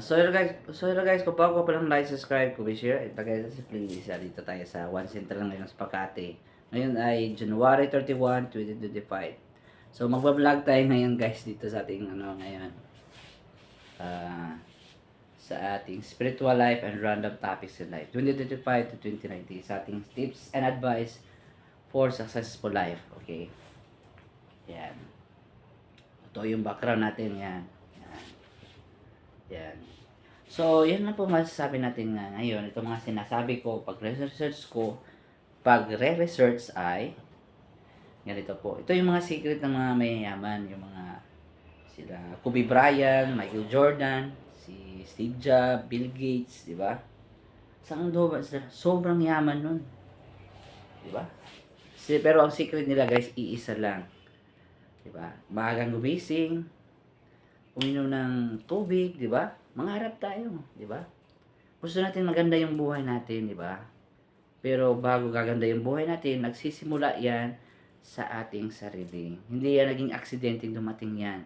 So yun guys, kung bago pa lang like, subscribe, comment, share, itagay sa playlist. Dito tayo sa One Center lang ngayon sa Makati. Ngayon ay January 31, 2025. So magbablog tayo ngayon guys dito sa ating ngayon. ah sa ating spiritual life and random topics in life 2025 to 2090 sa ating tips and advice for successful life. Okay. Yan. Ito yung background natin yan. Yan. So, yan lang po masasabi natin nga ngayon. Ito mga sinasabi ko, pag re-research ay, ganito po. Ito yung mga secret ng mga mayayaman, yung mga sila Kobe Bryant, Michael Jordan, si Steve Jobs, Bill Gates, di ba? Saan do ba sila? Sobrang yaman nun. Di ba? Pero ang secret nila guys, iisa lang. Di ba? Maagang gumising, uminom ng tubig, di ba? Mangarap tayo, di ba? Gusto natin maganda yung buhay natin, di ba? Pero bago gaganda yung buhay natin, nagsisimula yan sa ating sarili. Hindi yan naging aksidente dumating yan.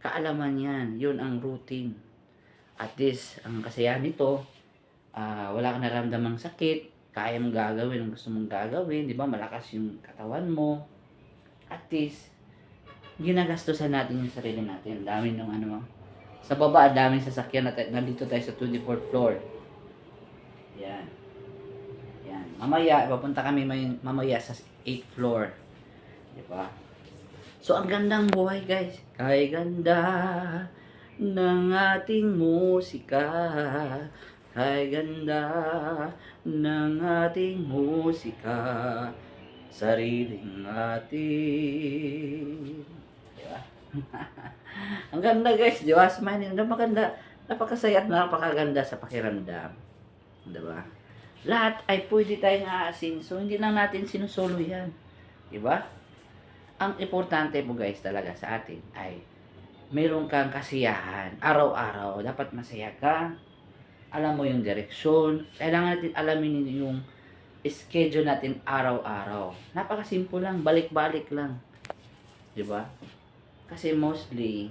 Kaalaman yan, yun ang routine. At least, ang kasayahan nito, wala ka naramdamang sakit, kaya mong gagawin ang gusto mong gagawin, di ba? Malakas yung katawan mo. At least, ginagastosan natin yung sarili natin. Dami ng sa baba, daming sasakyan na nandito tayo sa 24th floor. Yan. Yan. Mamaya, papunta kami mamaya sa 8th floor. Di ba? So, ang gandang buhay, guys. Kay ganda ng ating musika. Kay ganda ng ating musika. Sariling atin. Diba? Ang ganda guys, di ba? Smiling, napakasaya at napakaganda sa pakiramdam. Di ba? Lahat ay pwede tayong aasin. So, hindi lang natin sinusolo yan. Di ba? Ang importante po guys talaga sa atin ay meron kang kasiyahan. Araw-araw, dapat masaya ka. Alam mo yung direksyon. Kailangan natin alamin yung schedule natin araw-araw. Napakasimple lang, balik-balik lang. 'Di ba? Kasi mostly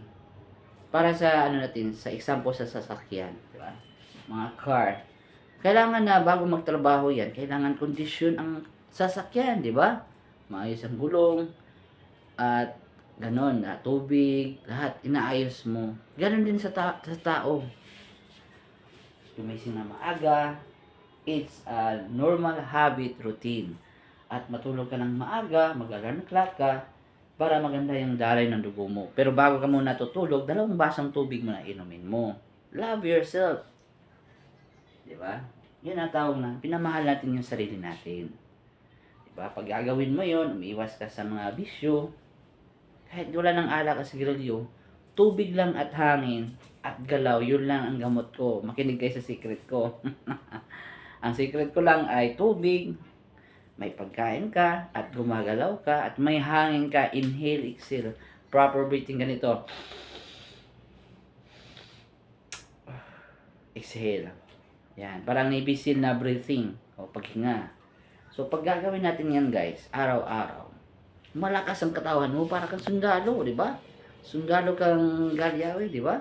para sa natin, sa example sa sasakyan, 'di ba? Mga car. Kailangan na bago magtrabaho 'yan, kailangan kondisyon ang sasakyan, 'di ba? Maayos ang gulong at ganon, tubig, lahat inaayos mo. Ganon din sa tao. Gumising na maaga, it's a normal habit routine. At matulog ka ng maaga, mag-alarm clock ka, para maganda yung dalay ng dugo mo. Pero bago ka muna tutulog, 2 basang tubig mo na inumin mo. Love yourself. Diba? Yun ang tawag na, pinamahal natin yung sarili natin. Diba? Pag gagawin mo yun, umiiwas ka sa mga bisyo, kahit wala ng alak at sigarilyo, tubig lang at hangin, at galaw, yun lang ang gamot ko. Makinig kayo sa secret ko. Ang secret ko lang ay tubig, may pagkain ka, at gumagalaw ka, at may hangin ka, inhale, exhale. Proper breathing ganito. Exhale. Yan, parang Navy SEAL na breathing, o paghinga. So, pag gagawin natin yan guys, araw-araw, malakas ang katawan mo, para kang sundalo, di ba? Sundalo kang galyawe, di ba?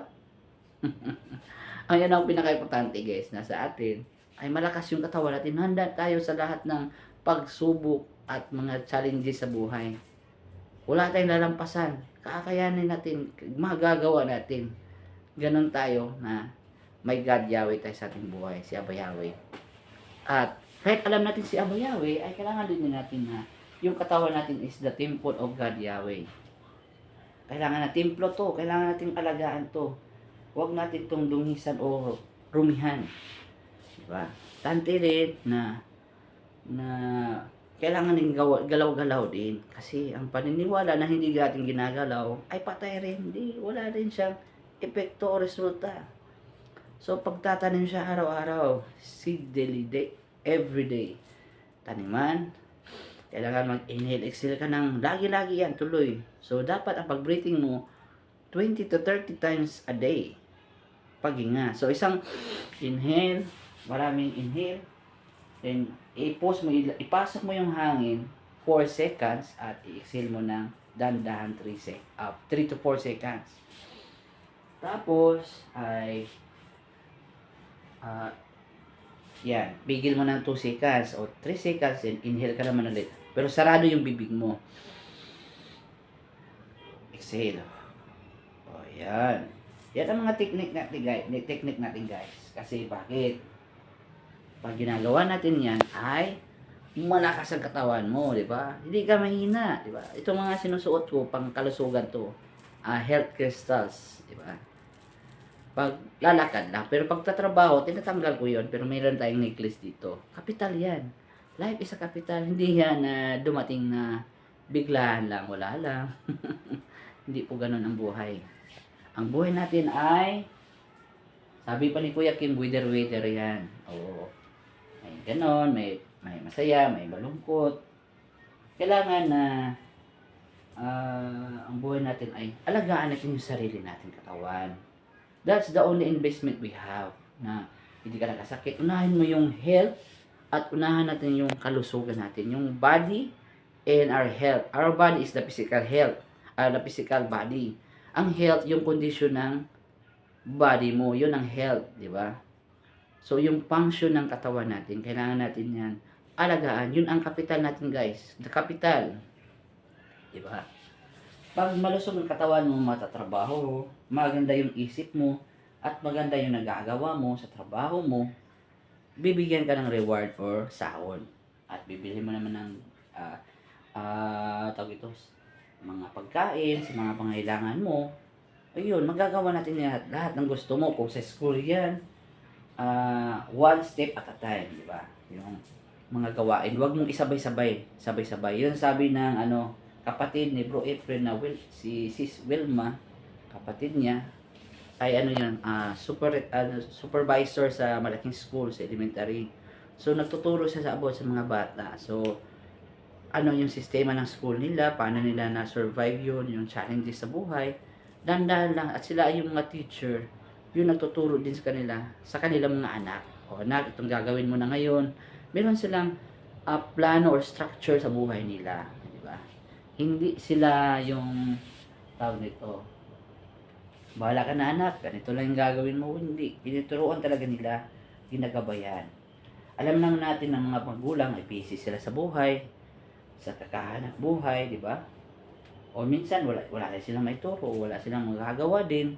Ang yan ang pinaka-importante guys, nasa atin, ay malakas yung katawan natin. Handa tayo sa lahat ng pagsubok at mga challenges sa buhay. Wala tayong lalampasan. Kakayanin natin, magagawa natin. Ganon tayo na may God Yahweh tayo sa ating buhay, si Abba Yahweh. At kahit alam natin si Abba Yahweh, ay kailangan din natin na yung katawan natin is the temple of God Yahweh. Kailangan na templo to, kailangan natin alagaan to. Huwag natin itong dungisan o rumihan. Diba? Tante rin na kailangan din galaw-galaw din. Kasi ang paniniwala na hindi natin ginagalaw ay patay rin. Hindi, wala rin siyang epekto o resulta. So, pagtatanim siya araw-araw, seed daily, everyday. Taniman, kailangan mag-inhale, exhale ka ng lagi-lagi yan, tuloy. So, dapat ang pag-breathing mo, 20 to 30 times a day. Paghinga. So, isang inhale, maraming inhale, then ipasok mo yung hangin 4 seconds at i-exhale mo ng dahan-dahan 3 to 4 seconds. Tapos ay Ah, yan. Pigil mo ng 2 seconds o 3 seconds, and inhale ka naman ulit. Pero sarado yung bibig mo. Exhale. O, yan. Yan ang mga technique natin guys. Kasi bakit? Pag ginagawa natin yan ay malakas ang katawan mo, di ba? Hindi ka mahina, di ba? Itong mga sinusuot ko, pang kalusugan to, health crystals, di ba? Pag lalakad lang, pero pag tatrabaho, tinatanggal ko yon, pero mayroon tayong necklace dito. Kapital yan. Life is a capital. Hindi yan na dumating na biglaan lang, wala lang. Hindi po ganun ang buhay. Ang buhay natin ay, sabi pa ni Kuya Kim, wither yan. Oo. May ganon, may masaya, may malungkot. Kailangan na ang buhay natin ay alagaan natin yung sarili natin katawan. That's the only investment we have, na hindi ka nagkasakit. Unahin mo yung health at unahan natin yung kalusugan natin, yung body and our health. Our body is the physical health, the physical body. Ang health, yung condition ng body mo, yun ang health, di ba? So, yung function ng katawan natin, kailangan natin yan alagaan. Yun ang kapital natin, guys. The capital. Di ba? Pag malusog ang katawan mo, matatrabaho, maganda yung isip mo, at maganda yung nagagawa mo sa trabaho mo, bibigyan ka ng reward or sahod. At bibili mo naman ng tawag ito, mga pagkain, sa mga pangailangan mo. Ayun, magagawa natin lahat ng gusto mo. Kung sa school yan, one step at a time, di ba? Yung mga gawain, huwag mong isabay-sabay. Sabay-sabay. Yun sabi ng kapatid ni Bro Efren na si Sis Wilma, kapatid niya, ay supervisor sa malaking school, sa elementary. So, nagtuturo siya sa about sa mga bata. So, yung sistema ng school nila, paano nila na-survive yun, yung challenges sa buhay. Dandahan lang. At sila yung mga teacher, yung nagtuturo din sa kanila, sa kanilang mga anak. O anak, itong gagawin mo na ngayon. Meron silang plano or structure sa buhay nila. Hindi sila yung tawag nito, bahala ka na anak, ganito lang yung gagawin mo. Hindi, tinuturuan talaga nila, ginagabayan. Alam naman natin ng mga magulang ay busy sila sa buhay, sa kakahanap buhay, di ba? O minsan wala na silang maituro, wala silang magagawa din.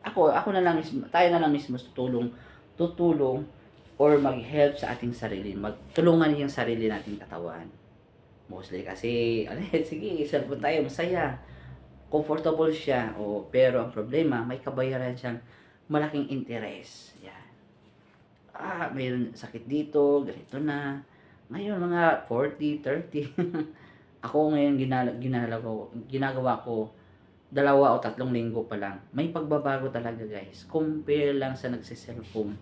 Ako na lang mismo, tayo na lang mismo tutulong or mag-help sa ating sarili, magtulungan yung sarili nating katawan. Mostly kasi, sige, cellphone tayo, masaya. Comfortable siya. Pero ang problema, may kabayaran siyang malaking interest. Yan. Mayroon sakit dito, ganito na. Ngayon, mga 40, 30. Ako ngayon, ginagawa ko, 2 o 3 linggo pa lang. May pagbabago talaga, guys. Compare lang sa nagsiselfone.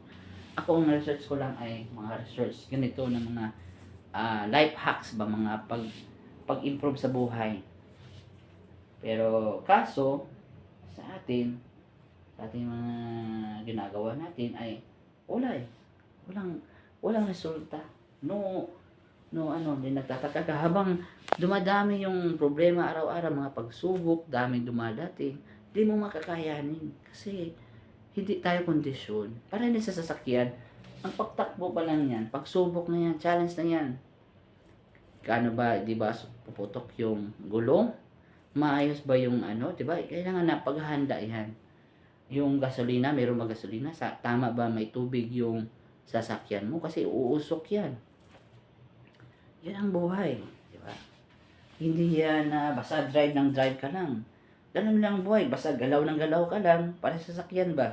Ako, ang research ko lang ay mga research ganito ng mga life hacks ba, mga pag-improve sa buhay. Pero kaso sa ating mga ginagawa natin ay walang resulta. Hindi nagtataka ka habang dumadami yung problema araw-araw, mga pagsubok, daming dumadating, di mo makakayanin kasi hindi tayo kondisyon. Para rin sa sasakyan, ang pagtakbo pa lang yan, pagsubok na yan, challenge na yan. Kano ba, di ba, puputok yung gulong? Maayos ba yung di ba? Kailangan na paghahanda yan. Yung gasolina, mayroon ba gasolina? Tama ba may tubig yung sasakyan mo? Kasi uusok yan. Yan ang buhay, di ba? Hindi yan na basta drive ka lang. Ganun lang buhay, basta galaw ka lang. Para sa sasakyan ba?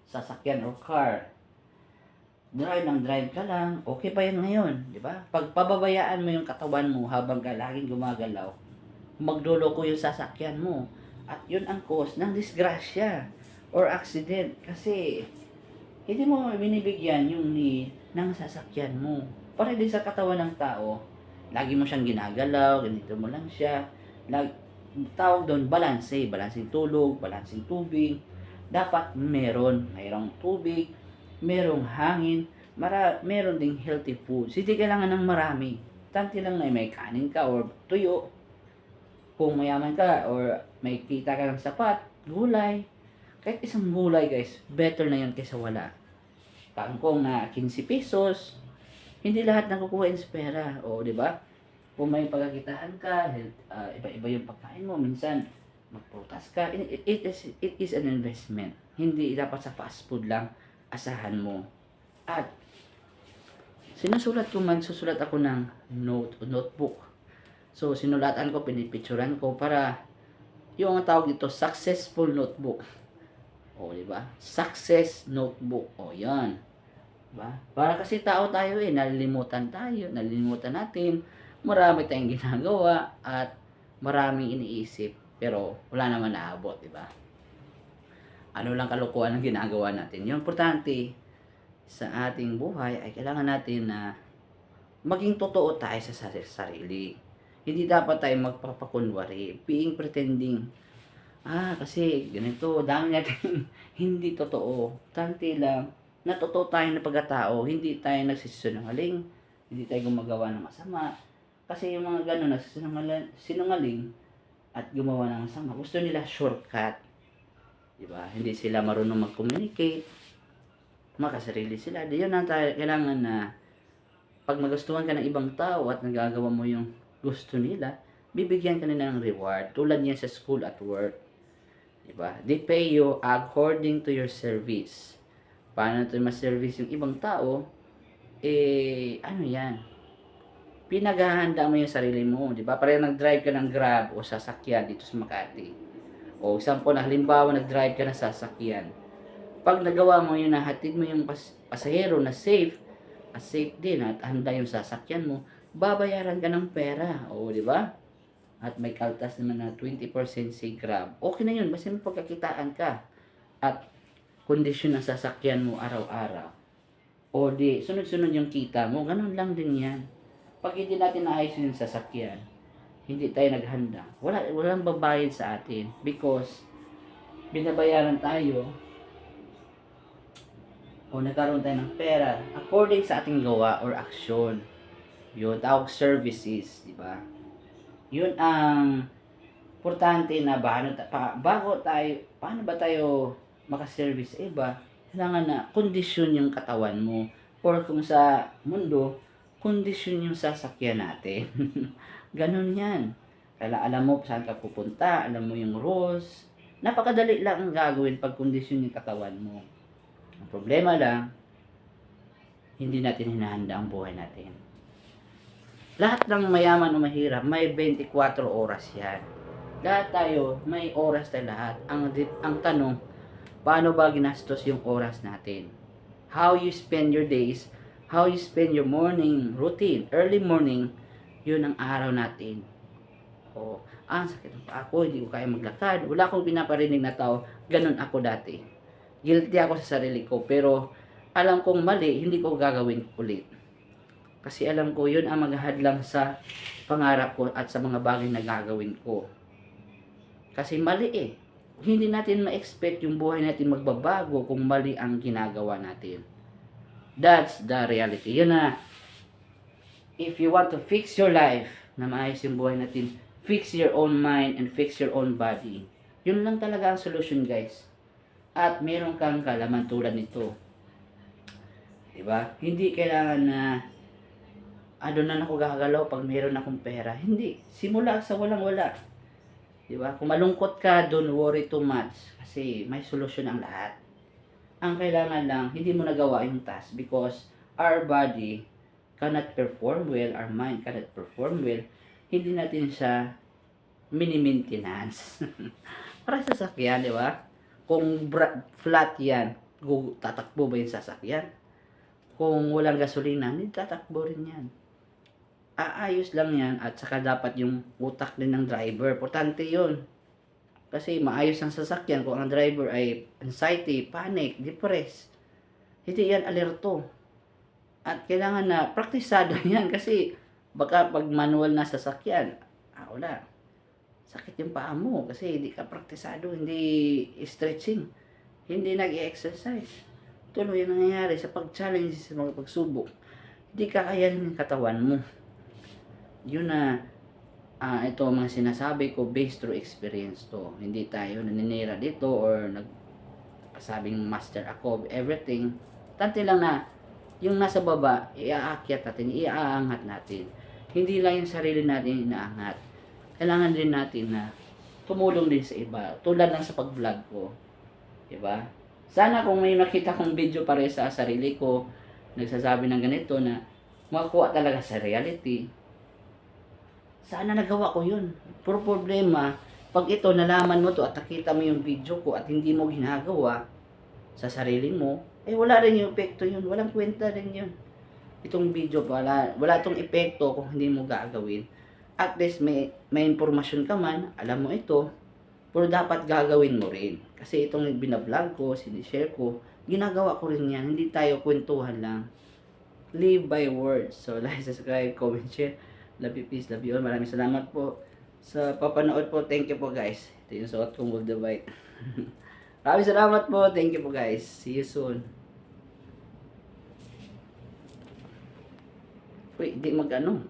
Sasakyan or car. Drive ka lang, okay pa yan ngayon, di ba? Pag pababayaan mo yung katawan mo habang ka laging gumagalaw, magloloko yung sasakyan mo. At yun ang cause ng disgrasya or accident. Kasi, hindi mo binibigyan yung need ng sasakyan mo. Para din sa katawan ng tao, lagi mo siyang ginagalaw, ganito mo lang siya. Tawag doon, balancing tulog, balancing tubig. Dapat mayroong tubig, merong hangin, meron ding healthy foods. Hindi kailangan ng marami. Tanti lang na may kanin ka or tuyo. Kung mayaman ka or may kita ka ng sapat, gulay. Kahit isang gulay, guys, better na yun kaysa wala. kangkong na 15 pesos. Hindi lahat nakukuha yung pera. O, di ba? Kung may pagkakitaan ka, iba-iba yung pagkain mo. Minsan, magprutas ka. It is an investment. Hindi dapat sa fast food lang asahan mo. At susulat ako ng notebook. So, sinulatan ko, pinipicturan ko para yung ang tawag dito, successful notebook. O, di ba? Success notebook. O, yan. Diba? Para kasi tao tayo nalilimutan natin. Marami tayong ginagawa at maraming iniisip. Pero, wala naman naabot, di ba? Ano lang kalokohan ang ginagawa natin. Yung importante sa ating buhay ay kailangan natin na maging totoo tayo sa sarili. Hindi dapat tayo magpapakunwari, being pretending. Kasi ganito, dami natin hindi totoo. Tanti lang, na totoo tayo na pagkatao, hindi tayo nagsisinungaling, hindi tayo gumagawa ng masama. Kasi yung mga gano'n, nagsisinungaling at gumawa ng masama, gusto nila shortcut. Diba? Hindi sila marunong mag-communicate, makasarili sila. Di yun ang tayo, kailangan na pag magustuhan ka ng ibang tao at nagagawa mo yung gusto nila, bibigyan ka nila ng reward. Tulad niya sa school at work. Diba? They pay you according to your service. Paano ito ma-service yung ibang tao? Ano yan? Pinaghahanda mo yung sarili mo. Diba? Parang nag-drive ka ng Grab o sasakyan dito sa Makati. O example na halimbawa nag-drive ka ng sasakyan. Pag nagawa mo yun, nahatid mo yung pasahero na safe, safe din at handa yung sasakyan mo, babayaran ka ng pera. O, di ba? At may kaltas naman na 20% si Grab. Okay na yun, basta may pagkakitaan ka. At kondisyon ng sasakyan mo araw-araw. O di, sunod-sunod yung kita mo, ganun lang din yan. Pag hindi natin naayos yung sasakyan, hindi tayo naghanda, walang babayad sa atin. Because, binabayaran tayo, o nagkaroon tayo ng pera according sa ating gawa or aksyon. Yun, tawag services, di ba? Yun ang importante na paano ba tayo makaservice sa iba, kailangan na kondisyon yung katawan mo. Or kung sa mundo, kondisyon yung sasakyan natin. Ganun yan. Kaya alam mo saan ka pupunta, alam mo yung rules. Napakadali lang ang gagawin pag kondisyon yung katawan mo. Ang problema lang, hindi natin hinahanda ang buhay natin. Lahat ng mayaman o mahirap, may 24 oras yan. Lahat tayo, may oras tayo lahat. Ang tanong, paano ba ginastos yung oras natin? How you spend your days, how you spend your morning routine, early morning, yun ang araw natin. Sakit ng paa ko, hindi ko kaya maglakad. Wala akong pinaparinig na tao, ganun ako dati. Guilty ako sa sarili ko, pero alam kong mali, hindi ko gagawin ulit. Kasi alam ko, yun ang maghahadlang sa pangarap ko at sa mga bagay na gagawin ko. Kasi mali Hindi natin ma-expect yung buhay natin magbabago kung mali ang ginagawa natin. That's the reality. Yun na, if you want to fix your life, na maayos yung buhay natin, fix your own mind and fix your own body. Yun lang talaga ang solution, guys. At meron kang kalaman tulad nito. Diba? Hindi kailangan na doon na ako gagalaw pag meron akong pera. Hindi. Simula sa walang-wala. Diba? Kung malungkot ka, don't worry too much. Kasi may solusyon ang lahat. Ang kailangan lang, hindi mo nagawa yung task because our body cannot perform well, our mind cannot perform well. Hindi natin siya mini-maintenance. Para sa sasakyan, di ba? Kung flat yan, tatakbo ba yung sasakyan? Kung walang gasolina, hindi tatakbo rin yan. Aayos lang yan at saka dapat yung utak din ng driver. Importante yun. Kasi maayos ang sasakyan kung ang driver ay anxiety, panic, depressed. Hindi yan alerto. At kailangan na praktisado yan kasi baka pag manual na sasakyan, wala. Sakit yung paa mo kasi hindi ka praktisado, hindi stretching, hindi nag-exercise. Tuloy yung nangyayari sa pag-challenge sa mga pagsubok. Hindi kakayanin yung katawan mo. Yun na, ito mga sinasabi ko based through experience to. Hindi tayo naninira dito or nagsabing master ako of everything. Tante lang na yung nasa baba, iaakyat natin, iaangat natin. Hindi lang yung sarili natin inaangat. Kailangan din natin na tumulong din sa iba. Tulad lang sa pag-vlog ko. Diba? Sana kung may makita kong video pare sa sarili ko, nagsasabi ng ganito na makuha talaga sa reality, sana nagawa ko yun. Pero problema, pag ito nalaman mo to at nakita mo yung video ko at hindi mo ginagawa sa sarili mo, eh wala rin yung epekto yun. Walang kwenta rin yun. Itong video, wala itong epekto kung hindi mo gagawin. At least may impormasyon ka man, alam mo ito, pero dapat gagawin mo rin. Kasi itong binablog ko, sinishare ko, ginagawa ko rin yan. Hindi tayo kwentuhan lang. Live by words. So, like, subscribe, comment, share. Love you, peace, love you all. Maraming salamat po sa papanood po. Thank you po guys. Ito yung suot kong Gold White. Maraming salamat po. Thank you po guys. See you soon. Uy, di mag-ano.